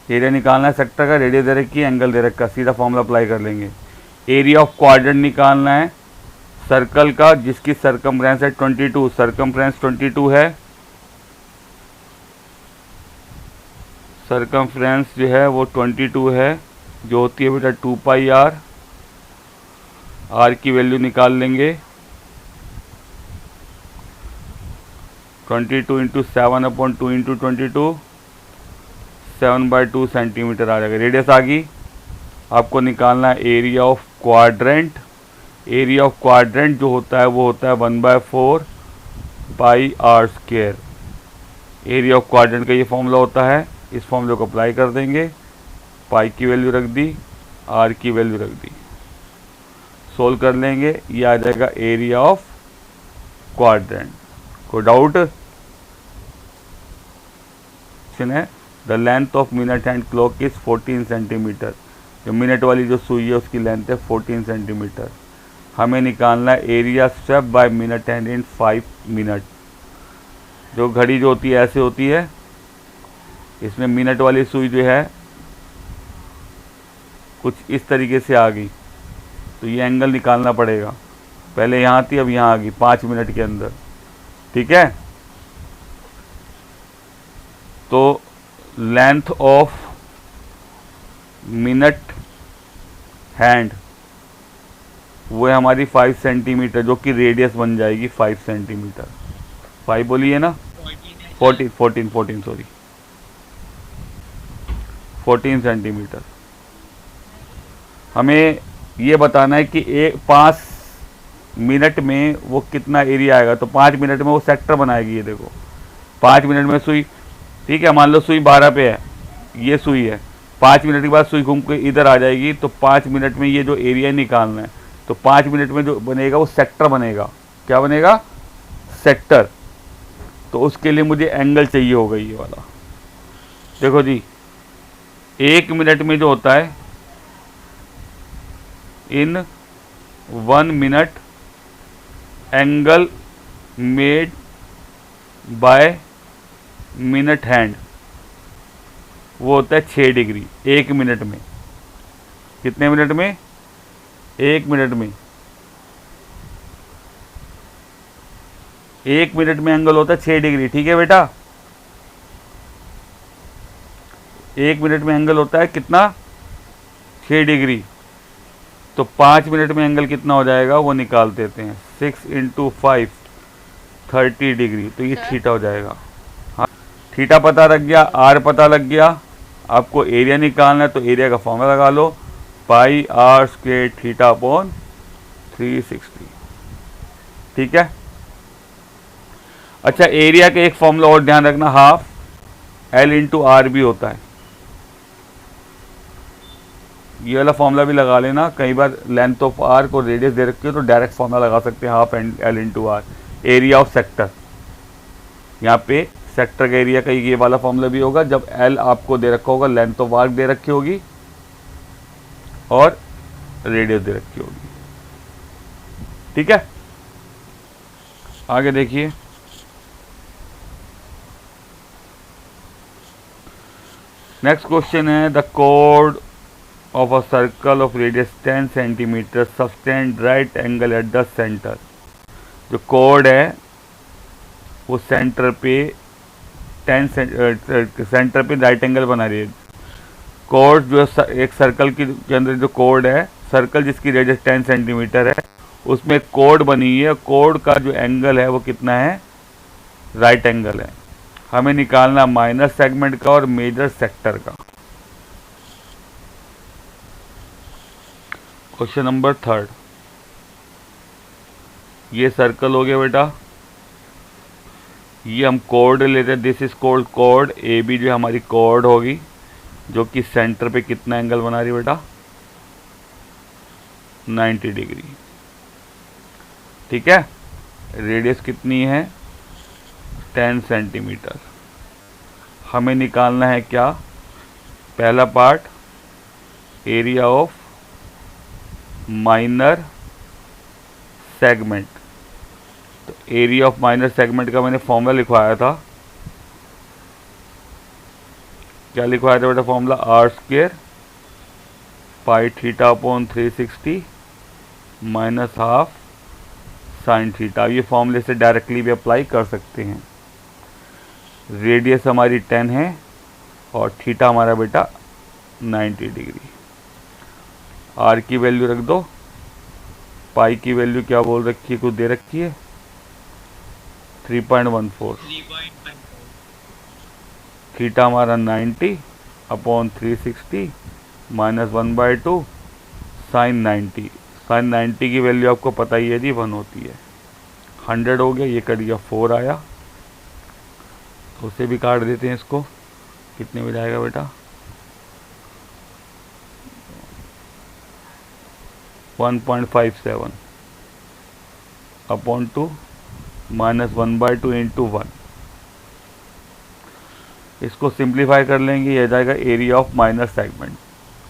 Area निकालना है sector का, रेडियस दे रखी है, एंगल दे रखा है, सीधा फॉर्मूला अप्लाई कर लेंगे। एरिया ऑफ क्वाड्रेंट निकालना है सर्कल का जिसकी सर्कमफ्रेंस है 22, सर्कमफ्रेंस 22 है, सर्कमफ्रेंस जो है वो 22 है, जो होती है बेटा 2 पाई आर। आर की वैल्यू निकाल लेंगे, 22 इंटू 7/2 इंटू 22, 7/2 सेंटीमीटर आ जाएगा। रेडियस आ गई। आपको निकालना है area of quadrant. Area of quadrant जो होता है वो होता है 1/4 pi r square. Area of quadrant का ये फॉर्मूला होता है, इस फॉर्मूले को अप्लाई कर देंगे। पाई की वैल्यू रख दी, आर की वैल्यू रख दी, सोल्व कर लेंगे, ये आ जाएगा एरिया ऑफ क्वाड्रेंट। कोई डाउट? है the length of minute hand clock is 14 centimetre. जो मिनट वाली जो सुई है उसकी लेंथ है 14 सेंटीमीटर। हमें निकालना है area step by minute hand in 5 minute. जो घड़ी जो होती है ऐसे होती है, इसमें मिनट वाली सुई जो है कुछ इस तरीके से आ गई, तो ये एंगल निकालना पड़ेगा। पहले यहाँ थी, अब यहाँ आ गई 5 मिनट के अंदर। ठीक है, तो लेंथ ऑफ मिनट हैंड वो है हमारी 5 सेंटीमीटर, जो कि रेडियस बन जाएगी 5 सेंटीमीटर। 5 बोलिए ना, 14 सॉरी 14 सेंटीमीटर। हमें ये बताना है कि 5 मिनट में वो कितना एरिया आएगा। तो 5 मिनट में वो सेक्टर बनाएगी। ये देखो 5 मिनट में सुई, ठीक है, मान लो सुई 12 पे है, ये सुई है, 5 मिनट के बाद सुई घूम के इधर आ जाएगी। तो 5 मिनट में ये जो एरिया निकालना है, तो 5 मिनट में जो बनेगा वो सेक्टर बनेगा। क्या बनेगा? सेक्टर। तो उसके लिए मुझे एंगल चाहिए होगा ये वाला। देखो जी, 1 मिनट में जो होता है, इन 1 minute angle made by minute hand वो होता है 6 डिग्री 1 मिनट में। कितने मिनट में? 1 मिनट में। 1 मिनट में एंगल होता है 6 डिग्री। ठीक है बेटा, 1 मिनट में एंगल होता है कितना? 6 डिग्री। तो 5 मिनट में एंगल कितना हो जाएगा वो निकाल देते हैं। 6 इंटू 5 30 डिग्री। तो ये थीटा हो जाएगा। हाँ, थीटा पता लग गया, आर पता लग गया। आपको एरिया निकालना है तो एरिया का फॉर्मूला लगा लो, पाई आर स्क्वायर थीटा अपॉन 360। ठीक है। अच्छा, एरिया का एक फॉर्मूला और ध्यान रखना, हाफ एल इंटू आर भी होता है। ये वाला फॉर्मूला भी लगा लेना। कई बार लेंथ ऑफ आर को रेडियस दे रखी हो तो डायरेक्ट फॉर्मूला लगा सकते हैं, half L into R. Area of sector, यहाँ पे सेक्टर का एरिया का ये वाला फॉर्मूला भी होगा। जब एल आपको दे रखा होगा, लेंथ ऑफ आर्क दे रखी होगी और रेडियस दे रखी होगी। ठीक है, आगे देखिए। नेक्स्ट क्वेश्चन है, the code of a circle of radius 10 centimeter subtend right angle at the center। जो कोड है वो सेंटर पे 10 सेंटर पे राइट एंगल बना रही है। कोड जो एक सर्कल के अंदर जो कोड है, सर्कल जिसकी रेडियस 10 सेंटीमीटर है, उसमें कोड बनी है। कोड का जो एंगल है वो कितना है? राइट एंगल है। हमें निकालना माइनर सेगमेंट का और मेजर सेक्टर का। क्वेश्चन नंबर 3, ये सर्कल हो गया बेटा। ये हम कोड लेते हैं, this is cold code. A B जो हमारी कोड होगी, जो कि सेंटर पे कितना एंगल बना रही है बेटा? 90 डिग्री। ठीक है, रेडियस कितनी है? 10 सेंटीमीटर। हमें निकालना है क्या? पहला part, area of minor segment. तो एरिया ऑफ माइनर सेगमेंट का मैंने फॉर्मूला लिखवाया था, क्या लिखवाया था बेटा formula, R square pi theta upon 360 minus half sine theta. ये फॉर्मूले से डायरेक्टली भी अप्लाई कर सकते हैं। रेडियस हमारी 10 है और थीटा हमारा बेटा 90 डिग्री। आर की वैल्यू रख दो, पाई की वैल्यू क्या बोल रखी है, कुछ दे रखी है 3.14, थीटा हमारा 90 अपॉन 360 माइनस 1/2 साइन 90। साइन 90 की वैल्यू आपको पता ही है जी 1 होती है। 100 हो गया, ये कट गया 4 आया, तो उसे भी काट देते हैं इसको। कितने में जाएगा बेटा 1.57 अपॉन 2 माइनस 1/2 इंटू 1। इसको सिंप्लीफाई कर लेंगे, यह जाएगा एरिया ऑफ माइनर सेगमेंट।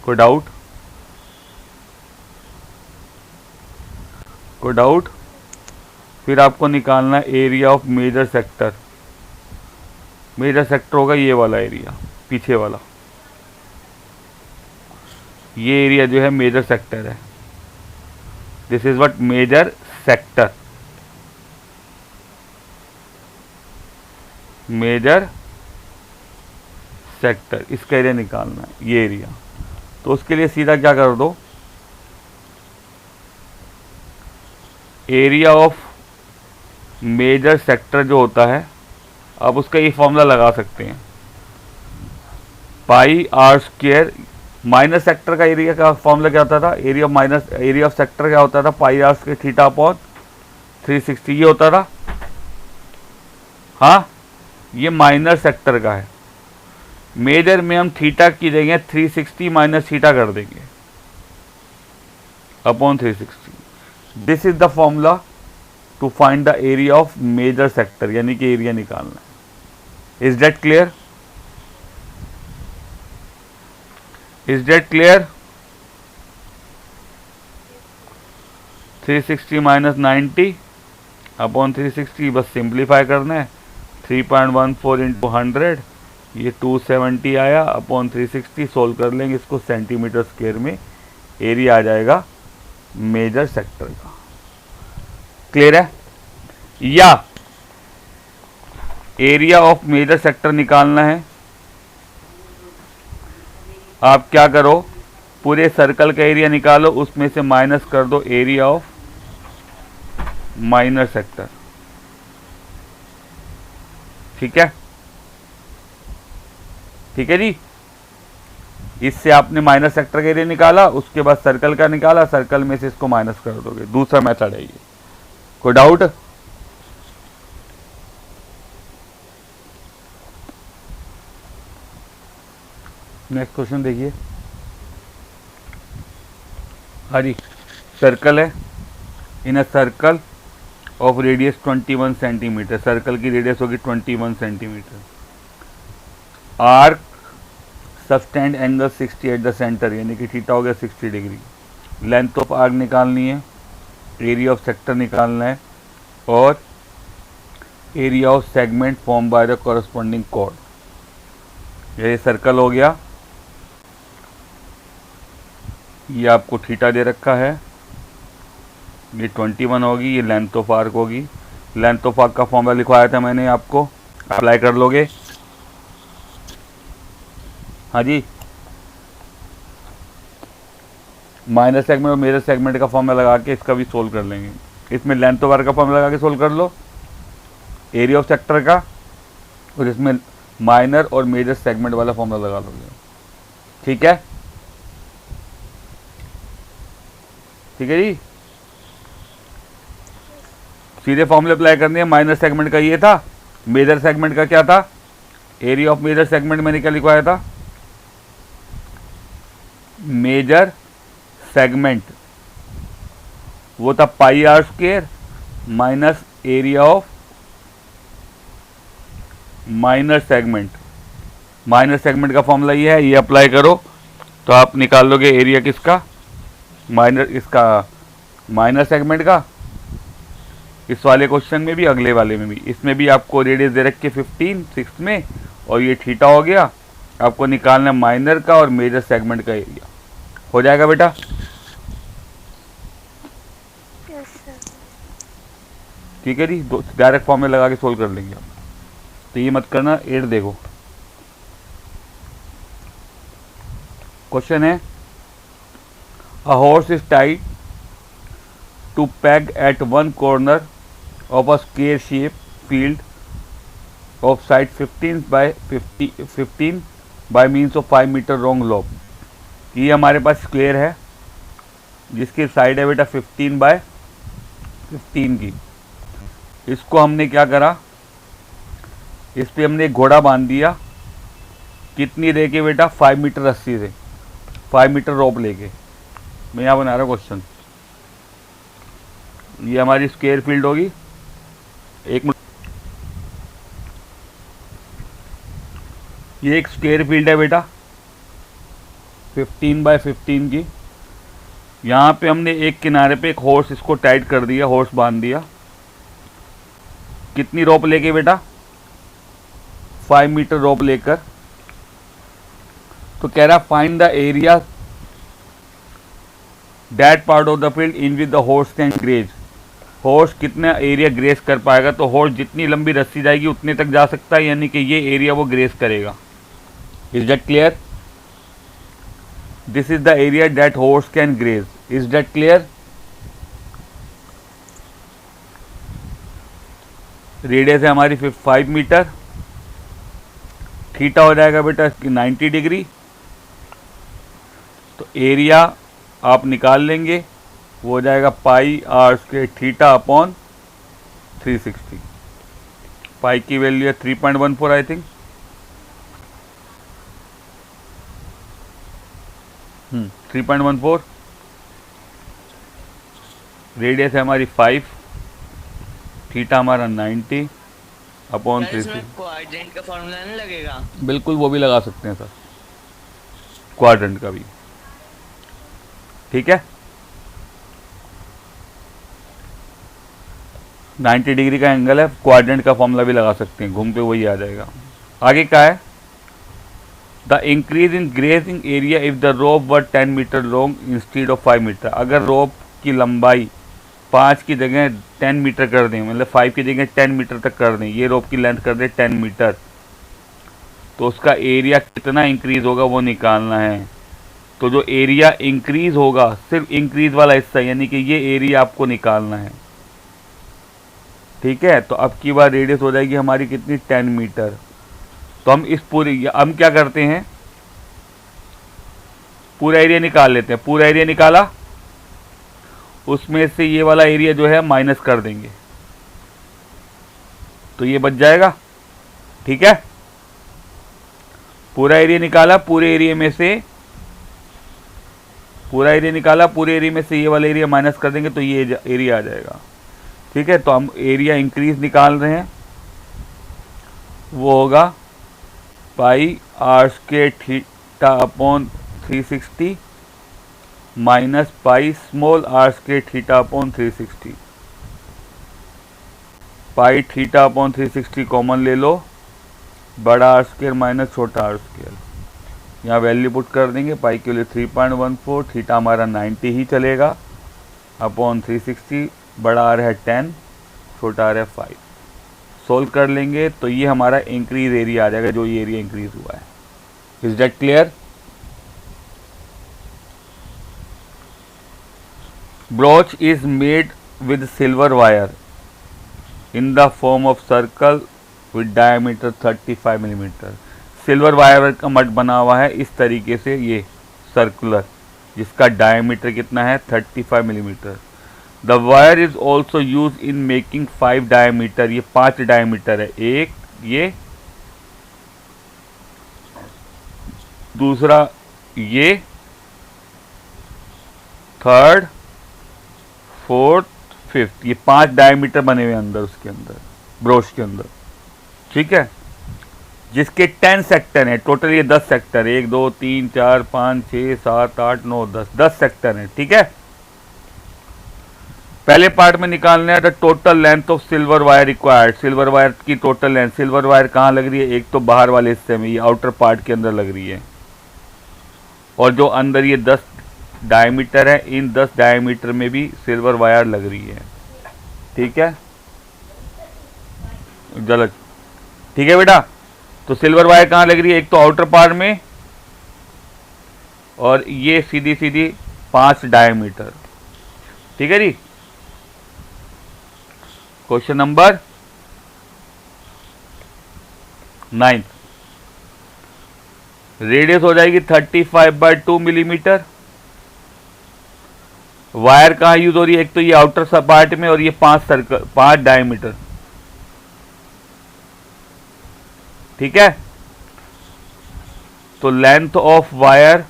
कोई डाउट? कोई डाउट? फिर आपको निकालना area of major sector. Major sector होगा ये वाला एरिया, पीछे वाला, ये एरिया जो है मेजर सेक्टर है। This is what major sector, major sector, इसका एरिया निकालना है, ये एरिया। तो उसके लिए सीधा क्या कर दो, एरिया ऑफ मेजर सेक्टर जो होता है, अब उसका ये फॉर्मूला लगा सकते हैं, पाई आर स्क्वायर। माइनस सेक्टर का एरिया का फॉर्मूला क्या होता था, area of minus, area of sector क्या होता था, pi r square theta upon 360, ये होता था। हाँ, ये माइनर सेक्टर का है। मेजर में हम थीटा की जगह 360 माइनस थीटा कर देंगे upon 360। This is the formula to find the area of major sector, यानी कि एरिया निकालना है। Is that clear? Is that clear? 360 minus 90 upon 360, बस सिंप्लीफाई करना है। 3.14 इंटू 100, ये 270 आया अपॉन 360। सोल्व कर लेंगे इसको सेंटीमीटर स्क्वायर में, एरिया आ जाएगा मेजर सेक्टर का। क्लियर है? या एरिया ऑफ मेजर सेक्टर निकालना है, आप क्या करो, पूरे सर्कल का एरिया निकालो, उसमें से माइनस कर दो एरिया ऑफ माइनर सेक्टर। ठीक है? ठीक है जी। इससे आपने माइनस सेक्टर का एरिया निकाला, उसके बाद सर्कल का निकाला, सर्कल में से इसको माइनस कर दोगे। दूसरा मेथड है ये। कोई डाउट? नेक्स्ट क्वेश्चन देखिए। हाँ जी, सर्कल है, in a circle of radius 21 centimetre, circle की रेडियस होगी 21 centimetre. Arc subtended angle 60 at the centre, यानी कि थीटा हो गया 60 डिग्री। लेंथ ऑफ आर्क निकालनी है, एरिया ऑफ सेक्टर निकालना है, और area of segment form by the corresponding chord. ये सर्कल हो गया, ये आपको थीटा दे रखा है, ये 21 होगी, ये लेंथ ऑफ आर्क होगी। लेंथ ऑफ आर्क का फॉर्मूला लिखवाया था मैंने आपको, अप्लाई कर लोगे। हाँ जी, माइनर सेगमेंट और मेजर सेगमेंट का फॉर्मूला लगा के इसका भी सोल्व कर लेंगे। इसमें लेंथ ऑफ आर्क का फॉर्मूला लगा के सोल्व कर लो, एरिया ऑफ सेक्टर का, और इसमें माइनर और मेजर सेगमेंट वाला फॉर्मूला लगा लोगे। ठीक है? ठीक है जी। सीधे फॉर्मूले अप्लाई करनी है। माइनर सेगमेंट का ये था, मेजर सेगमेंट का क्या था, एरिया ऑफ मेजर सेगमेंट मैंने क्या लिखवाया था, मेजर सेगमेंट वो था pi r square minus area of minor segment. Minor segment का फॉर्मूला ये है, ये अप्लाई करो तो आप निकाल लोगे एरिया किसका, माइनर, इसका माइनर सेगमेंट का। इस वाले क्वेश्चन में भी, अगले वाले में भी, इसमें भी आपको रेडियस दे रखी है 15 6 में, और ये थीटा हो गया, आपको निकालना है माइनर का और मेजर सेगमेंट का एरिया। हो जाएगा बेटा? Yes sir. ठीक है जी, डायरेक्ट फॉर्म में लगा के सोल्व कर लेंगे आप। तो ये मत करना। 8 देखो, क्वेश्चन है a horse is tied to peg at one corner of a square shape field of side 15 by means of 5 metre long lob. ये हमारे पास स्क्वेयर है जिसकी साइड है बेटा 15 बाय 15 की। इसको हमने क्या करा, इस पे हमने एक घोड़ा बांध दिया। कितनी दे के बेटा? 5 मीटर रस्सी से, 5 मीटर रोप लेके। मैं यहाँ बना रहा हूँ क्वेश्चन। ये हमारी स्क्वायर फील्ड होगी। एक मिनट, ये एक स्क्वायर फील्ड है बेटा 15 बाय 15 की। यहाँ पे हमने एक किनारे पे एक हॉर्स इसको टाइट कर दिया, हॉर्स बांध दिया। कितनी रोप लेके बेटा? 5 मीटर रोप लेकर। तो कह रहा find the area that part of the field in with the horse can graze. Horse कितना एरिया ग्रेस कर पाएगा? तो हॉर्स जितनी लंबी रस्सी जाएगी उतने तक जा सकता है, यानी कि ये एरिया वो ग्रेस करेगा। Is that clear? This is the area that horse can graze. Is that clear? Radius है हमारी 5 मीटर। थीटा हो जाएगा बेटा इसकी 90 डिग्री। तो एरिया आप निकाल लेंगे, वो हो जाएगा पाई आर स्क्वायर थीटा अपॉन 360। पाई की वैल्यू है 3.14 आई थिंक। 3.14। रेडियस है हमारी 5, थीटा हमारा 90 अपॉन 360। क्वाड्रेंट का फॉर्मूला नहीं लगेगा? बिल्कुल, वो भी लगा सकते हैं सर, क्वाड्रेंट का भी। ठीक है, 90 डिग्री का एंगल है, क्वाड्रेंट का फॉर्मूला भी लगा सकते हैं, घूम के वही आ जाएगा। आगे क्या है? The increase in grazing area if the rope were 10 metre long instead of 5 metre. अगर रोप की लंबाई 5 की जगह 10 मीटर कर दें, मतलब 5 की जगह 10 मीटर तक कर दें, ये रोप की लेंथ कर दें 10 मीटर, तो उसका एरिया कितना इंक्रीज होगा वो निकालना है। तो जो एरिया इंक्रीज होगा, सिर्फ इंक्रीज वाला हिस्सा, यानी कि ये एरिया आपको निकालना है। ठीक है, तो अब की बार रेडियस हो जाएगी हमारी कितनी? 10 मीटर। तो हम इस पूरी, हम क्या करते हैं, पूरा एरिया निकाल लेते हैं। पूरा एरिया निकाला, उसमें से ये वाला एरिया जो है माइनस कर देंगे, तो ये बच जाएगा। ठीक है, पूरा एरिया निकाला, पूरे एरिया में से ये वाला एरिया माइनस कर देंगे, तो ये एरिया आ जाएगा। ठीक है, तो हम एरिया इंक्रीज निकाल रहे हैं, वो होगा pi r square theta upon 360 minus pi small r square theta upon 360। Pi theta upon 360 common ले लो, बड़ा आर स्क्वायर माइनस छोटा आर स्क्वायर। यहाँ वैल्यू पुट कर देंगे, पाई के लिए 3.14, थीटा हमारा 90 ही चलेगा, अपॉन 360, बड़ा आर है 10, छोटा आर है 5। सोल्व कर लेंगे तो ये हमारा इंक्रीज एरिया आ जाएगा, जो ये एरिया इंक्रीज हुआ है। Is that clear? Broach is made with silver wire in the form of circle with diameter 35 millimetre. Silver wire का मट बना हुआ है इस तरीके से, ये सर्कुलर, जिसका डायमीटर कितना है? 35 millimetre. The wire is also use in making 5 diameter. ये 5 डायमीटर है, एक ये, दूसरा ये, थर्ड, फोर्थ, फिफ्थ, ये 5 डायमीटर बने हुए अंदर, उसके अंदर ब्रोच के अंदर। ठीक है, जिसके 10 सेक्टर हैं टोटल, ये 10 सेक्टर, 1 2 3 4 5 6 7 8 9 10 सेक्टर हैं। ठीक है, पहले पार्ट में निकालना है the total length of silver wire required. Silver wire की टोटल लेंथ, सिल्वर वायर कहाँ लग रही है, एक तो बाहर वाले हिस्से में, ये आउटर पार्ट के अंदर लग रही है, और जो अंदर ये 10 डायमीटर है, इन 10 डायमीटर में भी सिल्वर वायर लग रही है। ठीक है, गलत, ठीक है बेटा। तो सिल्वर वायर कहाँ लग रही है, एक तो आउटर पार्ट में, और ये सीधी सीधी 5 डायमीटर। ठीक है जी। क्वेश्चन नंबर 9, रेडियस हो जाएगी 35/2 मिलीमीटर। वायर कहाँ यूज हो रही है, एक तो ये आउटर सा पार्ट में, और ये 5 डायमीटर। ठीक है, तो लेंथ ऑफ वायर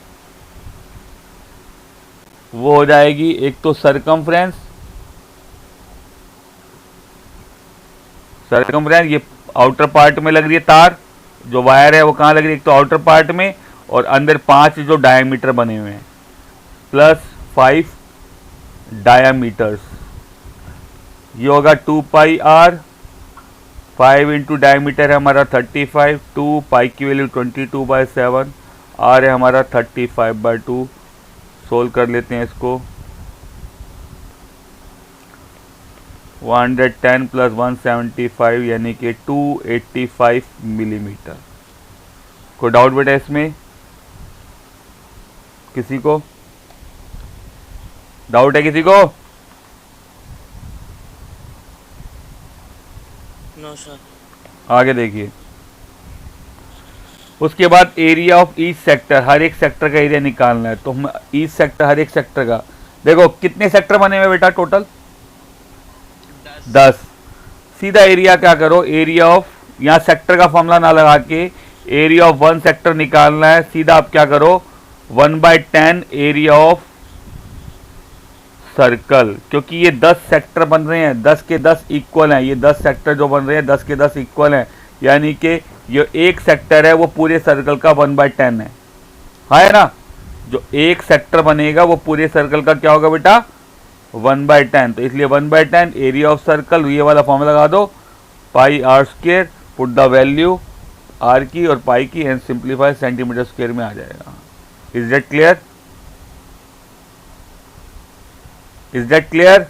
वो हो जाएगी, एक तो सरकमफ्रेंस, ये आउटर पार्ट में लग रही है तार, जो वायर है वो कहाँ लग रही है, एक तो आउटर पार्ट में, और अंदर 5 जो डायमीटर बने हुए हैं, प्लस 5 डायामीटर्स, ये होगा 2 पाई आर। 5 इंटू डायमीटर है हमारा 35, 2 पाई की वैल्यू 22/7, आर है हमारा 35/2। सोल्व कर लेते हैं इसको। 110 प्लस 175 यानी कि 285 मिलीमीटर। कोई डाउट बेटा इसमें, किसी को डाउट है, किसी को? No sir. आगे देखिए, उसके बाद एरिया ऑफ ईच सेक्टर, हर एक सेक्टर का एरिया निकालना है। तो हम ईच सेक्टर, हर एक सेक्टर का, देखो कितने सेक्टर बने हुए बेटा टोटल, 10। सीधा एरिया क्या करो, एरिया ऑफ, यहाँ सेक्टर का फॉर्मूला ना लगा के एरिया ऑफ 1 सेक्टर निकालना है। सीधा आप क्या करो, 1/10 एरिया ऑफ सर्कल, क्योंकि ये 10 सेक्टर बन रहे हैं, 10 के 10 इक्वल हैं। ये 10 सेक्टर जो बन रहे हैं 10 के 10 इक्वल हैं, यानी कि ये एक सेक्टर है वो पूरे सर्कल का 1/10 है ना। जो एक सेक्टर बनेगा वो पूरे सर्कल का क्या होगा बेटा, 1/10। तो इसलिए 1/10 एरिया ऑफ सर्कल, ये वाला फॉर्मूला लगा दो, pi r square, put the value r की और पाई की, एंड सिंप्लीफाई सेंटीमीटर स्क्वायर में आ जाएगा। Is that clear, is that clear?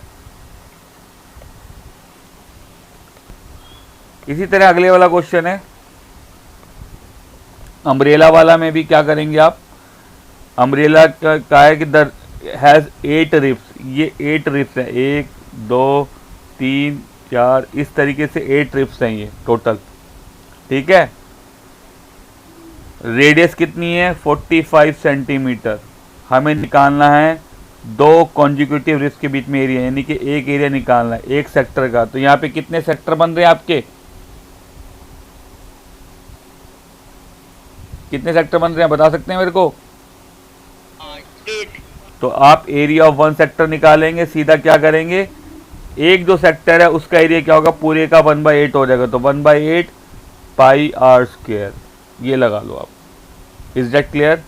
इसी तरह अगले वाला क्वेश्चन है, अम्ब्रेला वाला में भी क्या करेंगे आप, अम्ब्रेला का है कि द हैज 8 रिप्स, ये 8 रिप्स है, 1 2 3 4, इस तरीके से 8 रिप्स हैं ये टोटल। ठीक है, रेडियस कितनी है 45 सेंटीमीटर। हमें निकालना है 2 कॉन्जिक्यूटिव रिप्स के बीच में एरिया, यानी कि एक एरिया निकालना है एक सेक्टर का। तो यहाँ पे कितने सेक्टर बन रहे हैं आपके, कितने सेक्टर बन रहे हैं बता सकते हैं मेरे को? 8। तो आप एरिया ऑफ 1 सेक्टर निकालेंगे, सीधा क्या करेंगे, एक जो सेक्टर है उसका एरिया क्या होगा, पूरे का 1/8 हो जाएगा। तो 1/8 पाई आर स्क्वायर, ये लगा लो आप। Is that clear?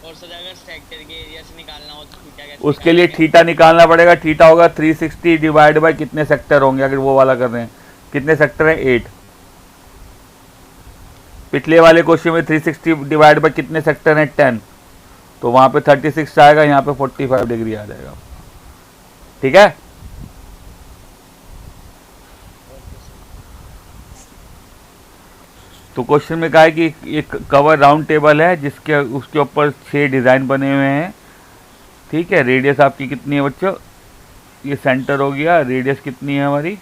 और सर अगर सेक्टर के एरिया से निकालना हो तो थीटा कैसे उसके लिए निकालेंगे? थीटा निकालना पड़ेगा। थीटा होगा 360 डिवाइड बाय कितने सेक्टर होंगे, अगर वो वाला कर रहे हैं, कितने सेक्टर हैं 8। पिछले वाले क्वेश्चन में 360 डिवाइड बाय कितने सेक्टर हैं 10, तो वहां पे 36 आएगा, यहाँ पे 45 डिग्री आ जाएगा। ठीक है, तो क्वेश्चन में कहा है कि एक कवर राउंड टेबल है जिसके उसके ऊपर 6 डिज़ाइन बने हुए हैं। ठीक है, रेडियस आपकी कितनी है बच्चों, ये सेंटर हो गया, रेडियस कितनी है हमारी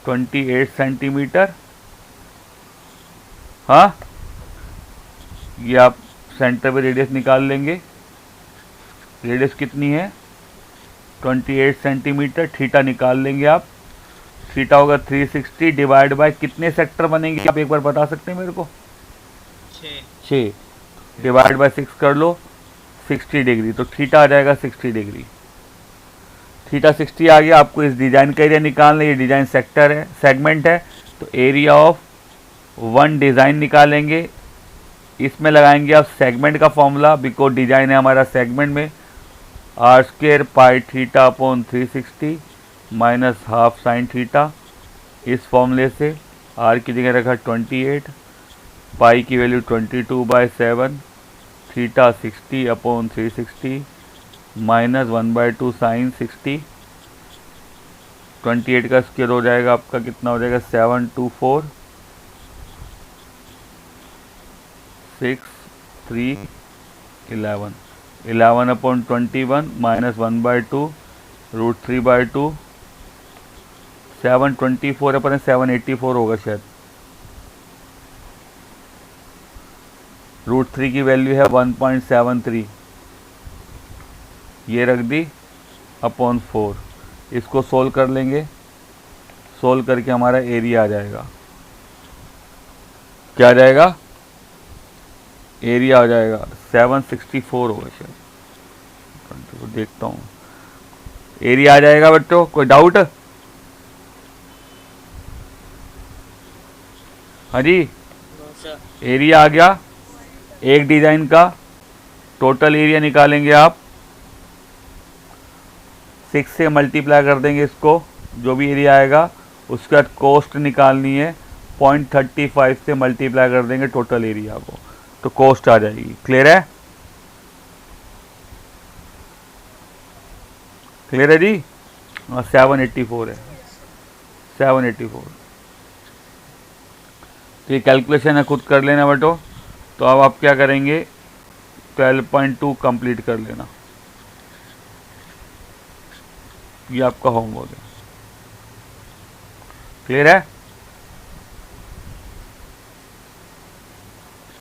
28 सेंटीमीटर। हाँ, ये आप सेंटर पे रेडियस निकाल लेंगे, रेडियस कितनी है 28 सेंटीमीटर। थीटा निकाल लेंगे आप, थीटा होगा 360 डिवाइड बाय कितने सेक्टर बनेंगे आप एक बार बता सकते हैं मेरे को? 6 डिवाइड बाय 6 कर लो, 60 डिग्री। तो थीटा आ जाएगा 60 डिग्री। थीटा 60 आ गया। आपको इस डिजाइन का एरिया निकालना, ये डिजाइन सेक्टर है, सेगमेंट है, तो एरिया ऑफ 1 डिजाइन निकालेंगे। इसमें लगाएंगे आप सेगमेंट का फॉर्मूला, बिकॉज डिजाइन है हमारा सेगमेंट में। R squared pi theta upon 360 minus half sine theta. इस फॉर्मूले से आर की जगह रखा 28, पाई की value 22/7, theta 60 upon 360 minus 1/2 sine 60। 28 का स्क्वायर हो जाएगा आपका, कितना हो जाएगा 724 6 3 11 11 अपॉन 21 माइनस 1/2 √3/2 724 अपन 784 होगा शायद। √3 की वैल्यू है 1.73, ये रख दी अपॉन 4। इसको सोल्व कर लेंगे, सोल्व करके हमारा एरिया आ जाएगा। क्या आ जाएगा? एरिया आ जाएगा 764 होगा शायद, देखता हूँ। एरिया आ जाएगा बच्चों, कोई डाउट? हाँ जी, नो सर। एरिया आ गया। एक डिज़ाइन का टोटल एरिया निकालेंगे आप, 6 से मल्टीप्लाई कर देंगे इसको, जो भी एरिया आएगा। उसके बाद कॉस्ट निकालनी है, 0.35 से मल्टीप्लाई कर देंगे टोटल एरिया को, तो कॉस्ट आ जाएगी। क्लियर है? क्लियर है जी? 784 है, 784। तो ये कैलकुलेशन है, खुद कर लेना बेटो। तो अब आप क्या करेंगे, 12.2 कंप्लीट कर लेना, ये आपका होमवर्क है। क्लियर है?